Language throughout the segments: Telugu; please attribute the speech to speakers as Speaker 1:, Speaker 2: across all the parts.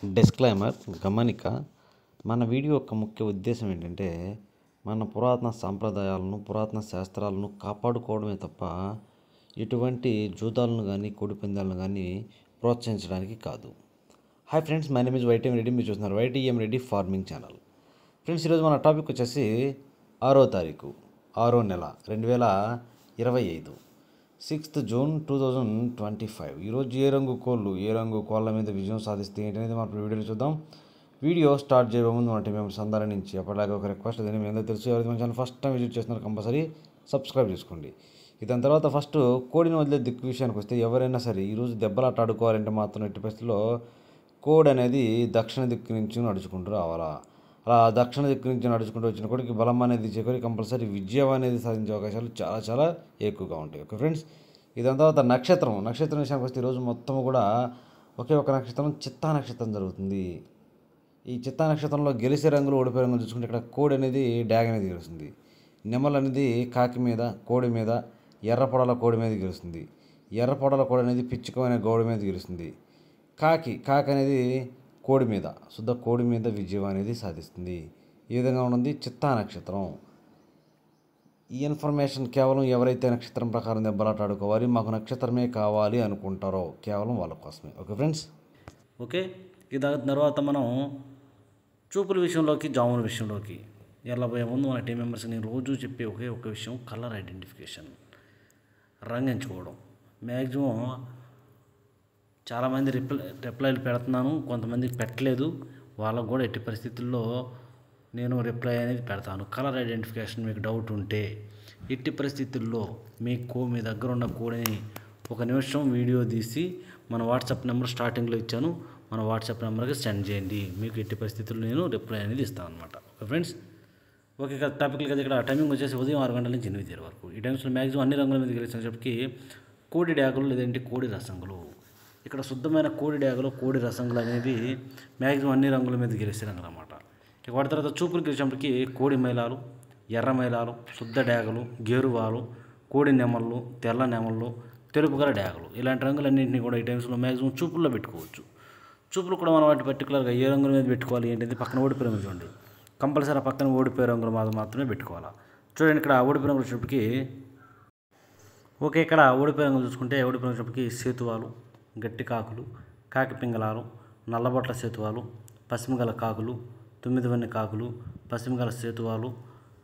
Speaker 1: డిస్క్లైమర్ గమనిక మన వీడియో యొక్క ముఖ్య ఉద్దేశం ఏంటంటే మన పురాతన సాంప్రదాయాలను పురాతన శాస్త్రాలను కాపాడుకోవడమే తప్ప ఎటువంటి జూదాలను కానీ కోడిపందాలను కానీ ప్రోత్సహించడానికి కాదు. Hi friends, my name is YTM Reddy. మీరు చూస్తున్నారు YTM Reddy farming channel. Friends, ఈరోజు మన టాపిక్ వచ్చేసి 6వ తారీఖు 6వ నెల 2025 6th June 2025. ఈరోజు ఏ రంగు కోళ్ళ మీద విజయం సాధిస్తే ఏంటనేది మనం వీడియోలో చూద్దాం. వీడియో స్టార్ట్ చేయబోయే ముందు మన టీం మెంబర్స్ అందరి నుంచి అప్పటిలాగా ఒక రిక్వెస్ట్ అదే మీ అందరూ తెలుసు. ఎవరైతే మన ఛానల్ ఫస్ట్ టైం విజిట్ చేస్తున్నారు కంపల్సరీ సబ్స్క్రైబ్ చేసుకోండి. దాని తర్వాత ఫస్ట్ కోడిని వదిలే దిక్కు విషయానికి వస్తే ఎవరైనా సరే ఈరోజు దెబ్బలాట ఆడుకోవాలంటే మాత్రం ఎట్టి పరిస్థితుల్లో కోడి అనేది దక్షిణ దిక్కు నుంచి నడుచుకుంటూ రావాలా. అలా దక్షిణ దిక్కు నుంచి నడుచుకుంటూ వచ్చిన కోడికి బలం అనేది చేకూరి కంపల్సరీ విజయం అనేది సాధించే అవకాశాలు చాలా చాలా ఎక్కువగా ఉంటాయి. ఓకే ఫ్రెండ్స్, దాని తర్వాత నక్షత్రం విషయానికి వస్తే ఈరోజు మొత్తం కూడా ఒకే ఒక నక్షత్రం చిత్తా నక్షత్రం జరుగుతుంది. ఈ చిత్తా నక్షత్రంలో గెలిచే రంగులు ఓడిపోయే రంగులు చూసుకుంటే ఇక్కడ కోడి అనేది డ్యాగ్ అనేది గెలుస్తుంది, నెమలు అనేది కాకి మీద కోడి మీద, ఎర్ర పొడల కోడి మీద గెలుస్తుంది, ఎర్ర పొడల కోడి అనేది పిచ్చుకమైన గౌడి మీద గెలుస్తుంది, కాకి అనేది కోడి మీద శుద్ధ కోడి మీద విజయం అనేది సాధిస్తుంది. ఈ విధంగా ఉంటుంది చిత్తా నక్షత్రం. ఈ ఇన్ఫర్మేషన్ కేవలం ఎవరైతే నక్షత్రం ప్రకారం దెబ్బలాట ఆడుకోవాలి, మాకు నక్షత్రమే కావాలి అనుకుంటారో కేవలం వాళ్ళ కోసమే. Okay friends,
Speaker 2: okay. దాని తర్వాత మనం చూపుల విషయంలోకి జాముల విషయంలోకి వెళ్ళబోయే ముందు మన టీం మెంబర్స్ నేను రోజు చెప్పే ఒకే ఒక విషయం కలర్ ఐడెంటిఫికేషన్, రంగు ఎంచుకోవడం. మ్యాక్సిమం చాలామంది రిప్లైలు పెడుతున్నాను, కొంతమందికి పెట్టలేదు. వాళ్ళకు కూడా ఎట్టి పరిస్థితుల్లో నేను రిప్లై అనేది పెడతాను. కలర్ ఐడెంటిఫికేషన్ మీకు డౌట్ ఉంటే ఎట్టి పరిస్థితుల్లో మీ దగ్గర ఉన్న కోడిని ఒక నిమిషం వీడియో తీసి మన వాట్సాప్ నెంబర్ స్టార్టింగ్లో ఇచ్చాను, మన వాట్సాప్ నెంబర్కి సెండ్ చేయండి. మీకు ఎట్టి పరిస్థితుల్లో నేను రిప్లై అనేది ఇస్తాను అనమాట. ఓకే ఫ్రెండ్స్, ఓకే టాపిక్లు కదా. ఇక్కడ టైమింగ్ వచ్చేసి ఉదయం 6 గంటల నుంచి 8 వరకు. ఈ టైమ్స్లో మ్యాక్సిమం అన్ని రంగుల మీద గెలిచినప్పటికీ కోడి డ్యాగులు లేదంటే కోడి రసంగులు. ఇక్కడ శుద్ధమైన కోడి డ్యాగులు కోడి రసంగులు అనేవి మ్యాక్సిమం అన్ని రంగుల మీద గెలిచే రంగులు అన్నమాట. ఇక వాటి తర్వాత చూపులు గెలిచినప్పటికీ కోడి మైలాలు, ఎర్ర మైలాలు, శుద్ధ డ్యాగులు, గేరువాలు, కోడి నెమళ్ళు, తెల్ల నెమళ్ళు, తెలుపు గల డ్యాగులు, ఇలాంటి రంగులన్నింటినీ కూడా ఈ టైమ్స్లో మ్యాక్సిమం చూపుల్లో పెట్టుకోవచ్చు. చూపులు కూడా మనం వాటి పర్టికులర్గా ఏ రంగుల మీద పెట్టుకోవాలి ఏంటంటే పక్కన ఓడిపోయే రంగులు చూడండి, కంపల్సరీ పక్కన ఓడిపోయే రంగులు మాత్రమే పెట్టుకోవాలా. చూడండి, ఇక్కడ ఓడిపోయే రంగులు వచ్చేటప్పటికి ఓకే. ఇక్కడ ఓడిపోయే రంగులు చూసుకుంటే ఓడిపోయే రంగులు వచ్చేటప్పటికి సేతువాలు, గట్టి కాకులు, కాకి పింగళాలు, నల్లబొట్ల సేతువాలు, పశ్చిమగల కాకులు, 9 వన్నె కాకులు, పశ్చిమగల సేతువాలు,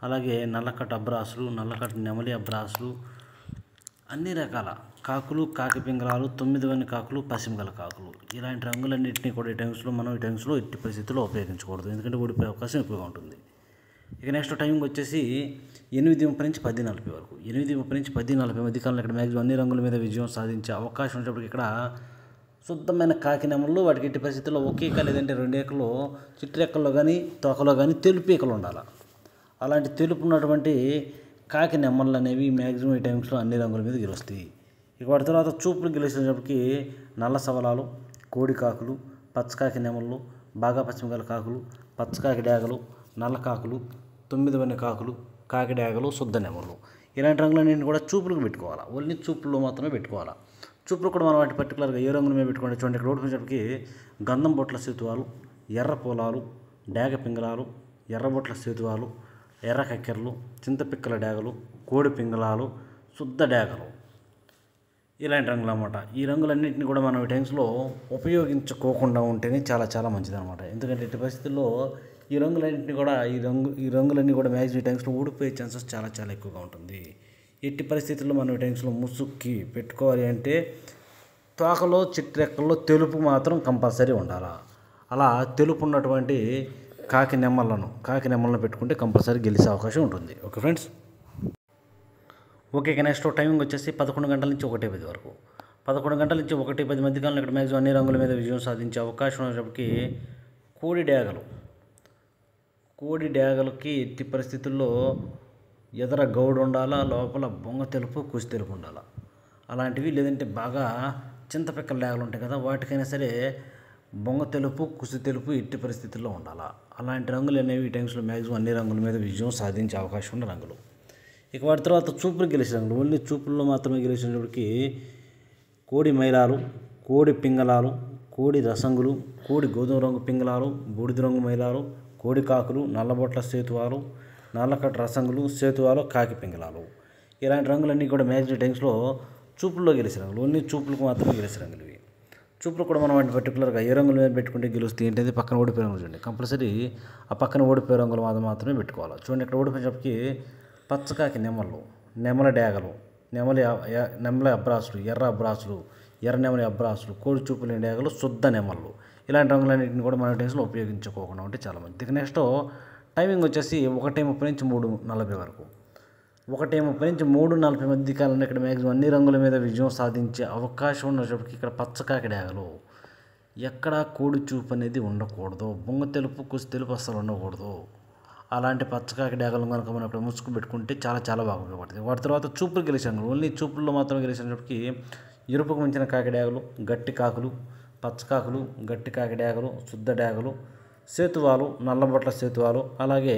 Speaker 2: అలాగే నల్లకట్ట అబ్రాసులు, నల్లకట్ట నెమలి అబ్రాసులు, అన్ని రకాల కాకులు, కాకి పింగళాలు, 9 వన్నె కాకులు, పశ్చిమగల కాకులు, ఇలాంటి రంగులన్నింటినీ కూడా ఈ టైమ్స్లో ఎట్టి పరిస్థితుల్లో ఉపయోగించకూడదు, ఎందుకంటే ఓడిపోయే అవకాశం ఎక్కువగా ఉంటుంది. ఇక నెక్స్ట్ టైమింగ్ వచ్చేసి 8:30 నుంచి 10:40 వరకు. 8:30 నుంచి 10:40 మధ్యకాలంలో ఇక్కడ మ్యాక్సిమం అన్ని రంగుల మీద విజయం సాధించే అవకాశం ఉన్నప్పటికీ ఇక్కడ శుద్ధమైన కాకి నెమళ్ళు వాటికి ఎట్టి పరిస్థితుల్లో ఒకే ఏక లేదంటే 2 ఏకలు చిట్రెక్కల్లో కానీ తోకలో కానీ తెలుపు ఏకలు ఉండాలి. అలాంటి తెలుపు ఉన్నటువంటి కాకి నెమళ్ళు అనేవి మ్యాక్సిమం ఈ టైమ్స్లో అన్ని రంగుల మీద గెలుస్తాయి. ఇక వాటి తర్వాత చూపులు గెలిచినప్పటికీ నల్ల సవలాలు, కోడి కాకులు, పచ్చకాకి నెమళ్ళు, బాగా పశ్చిమగల కాకులు, పచ్చకాకి డ్యాగలు, నల్ల కాకులు, 9 వన్నె కాకులు, కాకి డ్యాగలు, శుద్ధ నెమళ్ళు, ఇలాంటి రంగులన్నింటినీ కూడా చూపులకు పెట్టుకోవాలా. ఓన్లీ చూపుల్లో మాత్రమే పెట్టుకోవాలా. చూపులు కూడా మనం వాటి పర్టికులర్గా ఏ రంగుల మీద పెట్టుకోండి. చూడండి, ఇక్కడ ఓడిపోయేటప్పటికి గంధం బొట్ల సేతువాలు, ఎర్ర పొలాలు, డ్యాగ పింగళాలు, ఎర్ర బొట్ల సేతువాలు, ఎర్ర కక్కెరలు, చింతపిక్కల డ్యాగలు, కోడి పింగళాలు, శుద్ధ డ్యాగలు, ఇలాంటి రంగులు అన్నమాట. ఈ రంగులన్నింటినీ కూడా మనం ఈ టైమ్స్లో ఉపయోగించుకోకుండా ఉంటేనే చాలా చాలా మంచిది అనమాట. ఎందుకంటే ఎట్టి పరిస్థితుల్లో ఈ రంగులన్నీ కూడా మ్యాక్సిమం ఈ టైమ్స్లో ఓడిపోయే ఛాన్సెస్ చాలా చాలా ఎక్కువగా ఉంటుంది. ఎట్టి పరిస్థితుల్లో మనం ఈ టైమ్స్లో ముసుక్కి పెట్టుకోవాలి అంటే తోకలో చిట్రెక్కల్లో తెలుపు మాత్రం కంపల్సరీ ఉండాలి. అలా తెలుపు ఉన్నటువంటి కాకి నెమ్మలను పెట్టుకుంటే కంపల్సరీ గెలిచే అవకాశం ఉంటుంది. Okay friends, okay. Next timing వచ్చేసి 11 గంటల నుంచి 1:10 వరకు. 11 గంటల నుంచి 1:10 మధ్యకాలంలో ఇక్కడ మ్యాక్సిమం అన్ని రంగుల మీద విజయం సాధించే అవకాశం ఉన్నప్పటికీ కోడి డ్యాగలకి ఎట్టి పరిస్థితుల్లో ఎదర గౌడు ఉండాలా, లోపల బొంగ తెలుపు కుసి తెలుపు ఉండాలా. అలాంటివి లేదంటే బాగా చింతపిక్కల డ్యాగలు ఉంటాయి కదా, వాటికైనా సరే బొంగ తెలుపు కుసి తెలుపు ఎట్టి పరిస్థితుల్లో ఉండాలా. అలాంటి రంగులు అనేవి ఈ టైమ్స్లో మ్యాక్సిమం అన్ని రంగుల మీద విజయం సాధించే అవకాశం ఉన్న రంగులు. ఇక వాటి తర్వాత చూపులు గెలిచిన రంగులు, ఓన్లీ చూపుల్లో మాత్రమే గెలిచినప్పటికీ కోడి మైలాలు, కోడి పింగళాలు, కోడి రసంగులు, కోడి గోధుమ రంగు పింగళాలు, బూడిద రంగు మైలాలు, కోడి కాకులు, నల్లబొట్ల సేతువాలు, నల్లకట్ట రసంగులు, సేతువాలు, కాకి పింగళాలు. ఇలాంటి రంగులన్నీ కూడా మ్యాక్సిమం టైమ్స్లో చూపుల్లో గెలిచే రంగులు. ఓన్లీ చూపులకు మాత్రమే గెలిచే రంగులు ఇవి. చూపులు కూడా మనం వాటిని పర్టికులర్గా ఏ రంగుల మీద పెట్టుకుంటే గెలుస్తాయి ఏంటంటే పక్కన ఓడిపోయే రంగులు చూడండి. కంపల్సరీ ఆ పక్కన ఓడిపోయే రంగులు మాత్రమే పెట్టుకోవాలి. చూడండి ఇక్కడ ఓడిపోయేటప్పటికి పచ్చకాకి నెమళ్ళు, నెమల డేగలు, నెమల అబ్రాసులు, ఎర్ర అబ్రాసులు, ఎర్ర నెమలి అబ్రాసులు, కోడి చూపులు డేగలు, శుద్ధ నెమళ్ళు. ఇలాంటి రంగులన్నింటిని కూడా మన టైమ్స్లో ఉపయోగించుకోకుండా ఉంటే చాలా మంచిది. ఇక నెక్స్ట్ టైమింగ్ వచ్చేసి 1:30 నుంచి 3:40 వరకు. 1:30 నుంచి 3:40 మధ్య కాలంలో ఇక్కడ మ్యాక్సిమం అన్ని రంగుల మీద విజయం సాధించే అవకాశం ఉన్నప్పటికీ ఇక్కడ పచ్చకాకి డేగలు ఎక్కడా కోడి చూపు అనేది ఉండకూడదు. బొంగ తెలుపు కుసి తెలుపు అస్సలు ఉండకూడదు. అలాంటి పచ్చకాకి డేగలు కనుక మనం ఇక్కడ ముసుగు పెట్టుకుంటే చాలా బాగా ఉపయోగపడుతుంది. వాటి తర్వాత చూపులు గెలిచే రంగులు. ఓన్లీ చూపుల్లో మాత్రం గెలిచినప్పటికీ ఎరుపుకు మించిన కాకి డేగలు, గట్టి కాకులు, పచ్చకాకులు, గట్టి కాకి డేగలు, శుద్ధ డేగలు, సేతువాలు, నల్లబొట్ల సేతువాలు, అలాగే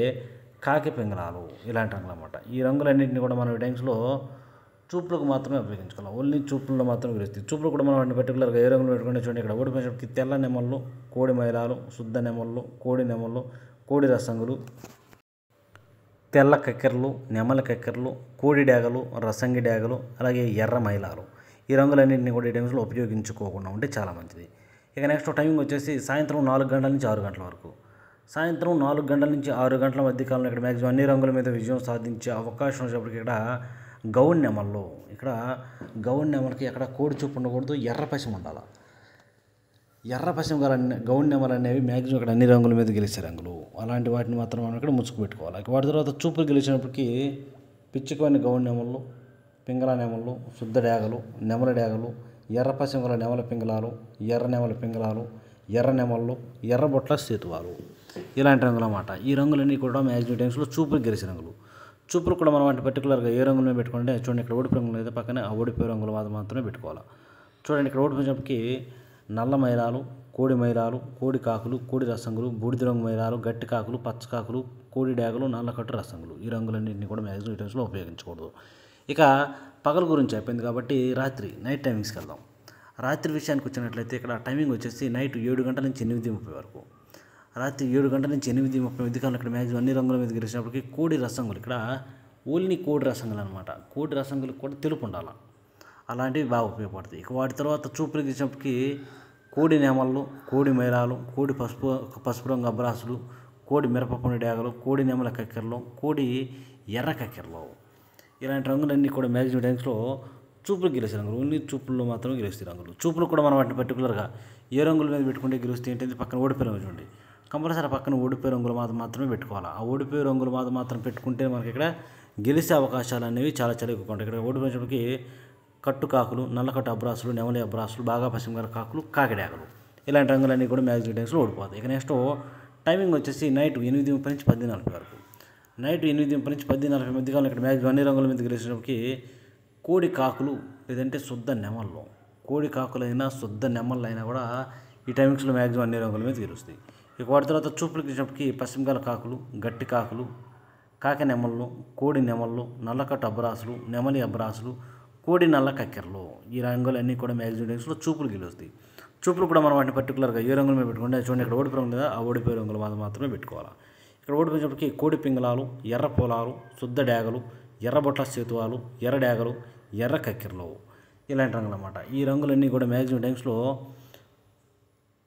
Speaker 2: కాకి పింగళాలు. ఇలాంటి రంగులు అన్నమాట. ఈ రంగులన్నింటినీ కూడా మనం ఈ టైమ్స్లో చూపులకు మాత్రమే ఉపయోగించుకోవాలి. ఓన్లీ చూపుల్లో మాత్రమే గెలుస్తాయి. చూపులు కూడా మనం వాటిని పర్టికులర్గా ఏ రంగులు పెట్టుకుంటే చూడండి. ఇక్కడ ఓడిపోయినప్పటికీ తెల్ల నెమళ్ళు, కోడి మైలాలు, శుద్ధ నెమళ్ళు, కోడి నెమళ్ళు, కోడి రసంగులు, తెల్ల కక్కెరలు, నెమల కక్కెరలు, కోడి డేగలు, రసంగి డేగలు, అలాగే ఎర్ర మైలాలు. ఈ రంగులన్నింటినీ కూడా ఈ టైమ్స్లో ఉపయోగించుకోకుండా ఉంటే చాలా మంచిది. ఇక నెక్స్ట్ టైమింగ్ వచ్చేసి సాయంత్రం 4 గంటల నుంచి 6 గంటల వరకు. సాయంత్రం 4 గంటల నుంచి 6 గంటల మధ్య కాలంలో ఇక్కడ మ్యాక్సిమం అన్ని రంగుల మీద విజయం సాధించే అవకాశం వచ్చేప్పటికి ఇక్కడ గౌన్ నెమళ్ళు. ఇక్కడ గౌన్ నెమలకి ఎక్కడ కోడి చూపు ఉండకూడదు, ఎర్ర పసిమ ఉండాలి. ఎర్ర పసిమ గల గౌన్ నెమలు అనేవి మ్యాక్సిమం ఇక్కడ అన్ని రంగుల మీద గెలిచే రంగులు. అలాంటి వాటిని మాత్రం మనం ఇక్కడ ముసుగు పెట్టుకోవాలి. వాటి తర్వాత చూపులు గెలిచినప్పటికీ పిచ్చుకొని గౌన్ నెమళ్ళు, పింగళ నెమళ్ళు, శుద్ధ డేగలు, నెమల డేగలు, ఎర్ర పసిమ గల నెమల పింగళాలు, ఎర్ర నెమల పింగళాలు, ఎర్ర నెమళ్ళు, ఎర్ర బొట్ల సేతువాలు. ఇలాంటి రంగులు అన్నమాట. ఈ రంగులన్నీ కూడా మ్యాక్సిమం టైమ్స్లో చూపులు గెలిచే రంగులు. చూపులు కూడా మనం వాటిని పర్టికులర్గా ఏ రంగుల మీద పెట్టుకుంటే చూడండి. ఇక్కడ ఓడిపోయే రంగులు అయితే పక్కనే ఆ ఓడిపోయే రంగులు మాత్రమే పెట్టుకోవాలి. చూడండి ఇక్కడ ఓడిపోయినప్పటికీ నల్ల మైలాలు, కోడి మైలాలు, కోడి కాకులు, కోడి రసంగులు, బూడిద రంగు మైలాలు, గట్టి కాకులు, పచ్చకాకులు, కోడి డేగలు, నల్లకట్టు రసంగులు. ఈ రంగులన్నింటినీ కూడా మ్యాక్సిమం ఈ టైమ్స్లో ఉపయోగించకూడదు. ఇక పగల గురించి అయిపోయింది కాబట్టి నైట్ టైమింగ్స్కి వెళ్దాం. రాత్రి విషయానికి వచ్చినట్లయితే ఇక్కడ టైమింగ్ వచ్చేసి నైట్ 7 గంటల నుంచి 8:30 వరకు. రాత్రి 7 గంటల నుంచి 8:30 మధ్య కాలంలో ఇక్కడ మ్యాక్సిమం అన్ని రంగుల మీద గెలిచినప్పటికీ కోడి రసంగులు. ఇక్కడ ఓన్లీ కోడి రసంగులు అనమాట. కోడి రసంగులకు కూడా తెలుపు ఉండాలి. అలాంటివి బాగా ఉపయోగపడతాయి. ఇక వాటి తర్వాత చూపులు గెలిచినప్పటికీ కోడి నెమళ్ళు, కోడి మైలాలు, కోడి పసుపు రంగు అబ్రాసులు, కోడి మిరపపొని డేగలు, కోడి నెమల కక్కెరలు, కోడి ఎర్ర కక్కెరలు. ఇలాంటి రంగులన్నీ కూడా మ్యాక్సిమం టైమ్స్లో చూపులు గెలిచే రంగులు. ఓన్లీ చూపుల్లో మాత్రమే గెలుస్తాయి రంగులు. చూపులు కూడా మనం వాటిని పర్టికులర్గా ఏ రంగుల మీద పెట్టుకుంటే గెలుస్తాయి ఏంటంటే పక్కన ఓడిపోయే రంగులు చూడండి. కంపల్సరీ పక్కన ఓడిపోయే రంగులు మాత్రమే పెట్టుకోవాలి. ఆ ఓడిపోయే రంగులు మాత్రం పెట్టుకుంటే మనకి ఇక్కడ గెలిచే అవకాశాలు అనేవి చాలా ఎక్కువ ఉంటాయి. ఇక్కడ ఓడిపోయినప్పటికీ కట్టు కాకులు, నల్లకట్టు అబ్రాసులు, నెమలి అబ్రాసులు, బాగా పశ్చిమ గల కాకులు, కాకిడాకలు. ఇలాంటి రంగులన్నీ కూడా మ్యాక్సిమం టైమ్స్లో ఓడిపోతాయి. ఇక నెక్స్ట్ టైమింగ్ వచ్చేసి నైట్ 8:30 నుంచి 10:40 వరకు. నైట్ 8:30 నుంచి 10:40 మధ్య కాలంలో ఇక్కడ మ్యాక్సిమం అన్ని రంగుల మీద గెలిచినప్పటికీ కోడి కాకులు లేదంటే శుద్ధ నెమళ్ళు. కోడి కాకులైనా శుద్ధ నెమళ్ళు అయినా కూడా ఈ టైమింగ్స్లో మ్యాక్సిమం అన్ని రంగుల మీద గెలుస్తాయి. ఇక వాటి తర్వాత చూపులు గెలిచినప్పటికీ పశ్చిమ గల కాకులు, గట్టి కాకులు, కాకి నెమళ్ళు, కోడి నెమళ్ళు, నల్లకట్టు అబ్రాసులు, నెమలి అబ్రాసులు, కోడి నల్ల కక్కెరలు. ఈ రంగులన్నీ కూడా మ్యాక్సిమం టైమ్స్లో చూపులు గెలుస్తాయి. చూపులు కూడా మనం వాటిని పర్టికులర్గా ఏ రంగుల మీద పెట్టుకుంటే చూడండి. ఇక్కడ ఓడిపోయే రంగు లేదా ఆ ఓడిపోయే రంగులు మాత్రమే పెట్టుకోవాలి. ఇక్కడ ఓడిపోయినప్పటికీ కోడి పింగళాలు, ఎర్ర పొలాలు, శుద్ధ డేగలు, ఎర్ర బొట్ల సేతువాలు, ఎర్ర డేగలు, ఎర్ర కక్కెరలు. ఇలాంటి రంగులు అన్నమాట. ఈ రంగులన్నీ కూడా మ్యాక్సిమం టైమ్స్లో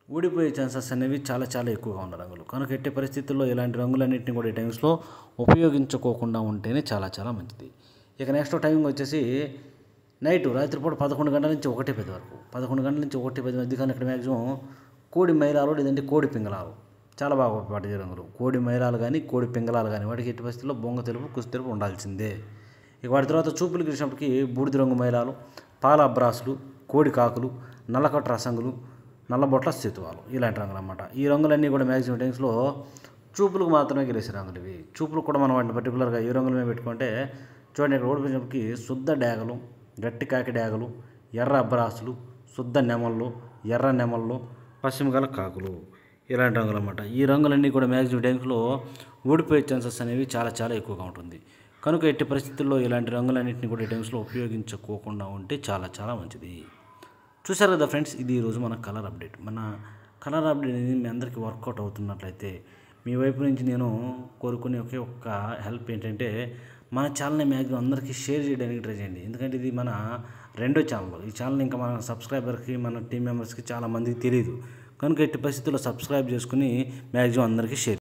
Speaker 2: ఓడిపోయే ఛాన్సెస్ అనేవి చాలా ఎక్కువగా ఉన్న రంగులు. కనుక ఎట్టి పరిస్థితుల్లో ఇలాంటి రంగులన్నింటినీ కూడా ఈ టైమ్స్లో ఉపయోగించుకోకుండా ఉంటేనే చాలా మంచిది. ఇక నెక్స్ట్ టైమింగ్ వచ్చేసి నైట్ రాత్రిపూట 11 గంటల నుంచి 1:10 వరకు. 11 గంటల నుంచి 1:10 మధ్య కానీ ఇక్కడ మ్యాక్సిమం కోడి మైలాలు లేదంటే కోడి పింగళాలు చాలా బాగా ఉపయోగపడే రంగులు. కోడి మైలాలు కానీ కోడి పింగళాలు కానీ వాటికి ఎట్టి పరిస్థితుల్లో బొంగ తెలుపు కుసి తెలుపు ఉండాల్సిందే. ఇక వాటి తర్వాత చూపులు గెలిచినప్పటికీ బూడిద రంగు మైలాలు, పాల అబ్రాసులు, కోడి కాకులు, నల్లకట్ట రసంగులు, నల్లబొట్ల సేతువాలు. ఇలాంటి రంగులు అన్నమాట. ఈ రంగులన్నీ కూడా మ్యాక్సిమం టైమ్స్లో చూపులకు మాత్రమే గెలిచే రంగులు ఇవి. చూపులు కూడా మనం వాటిని పర్టికులర్గా ఏ రంగుల మీద పెట్టుకుంటే చూడండి. ఇక్కడ ఓడిపోయినప్పటికీ శుద్ధ డేగలు, గట్టి కాకి డేగలు, ఎర్ర అబ్రాసులు, శుద్ధ నెమళ్ళు, ఎర్ర నెమళ్ళు, పశ్చిమ గల కాకులు. ఇలాంటి రంగులు అన్నమాట. ఈ రంగులన్నీ కూడా మ్యాక్సిమం టైమ్స్లో ఓడిపోయే ఛాన్సెస్ అనేవి చాలా ఎక్కువగా ఉంటుంది. కనుక ఎట్టి పరిస్థితుల్లో ఇలాంటి రంగులన్నింటినీ కూడా ఈ టైమ్స్లో ఉపయోగించుకోకుండా ఉంటే చాలా మంచిది. చూసారు కదా ఫ్రెండ్స్, ఇది ఈరోజు మన కలర్ అప్డేట్. మన కలర్ అప్డేట్ అనేది మీ అందరికీ వర్కౌట్ అవుతున్నట్లయితే మీ వైపు నుంచి నేను కోరుకునే ఒకే ఒక్క హెల్ప్ ఏంటంటే మన ఛానల్ని మ్యాక్సిమం అందరికీ షేర్ చేయడానికి ట్రై చేయండి. ఎందుకంటే ఇది మన రెండో ఛానల్. ఈ ఛానల్ ఇంకా మన సబ్స్క్రైబర్కి, మన టీం మెంబర్స్కి చాలామందికి తెలియదు. కనుక ఎట్టి పరిస్థితుల్లో సబ్స్క్రైబ్ చేసుకుని మ్యాక్సిమం అందరికీ షేర్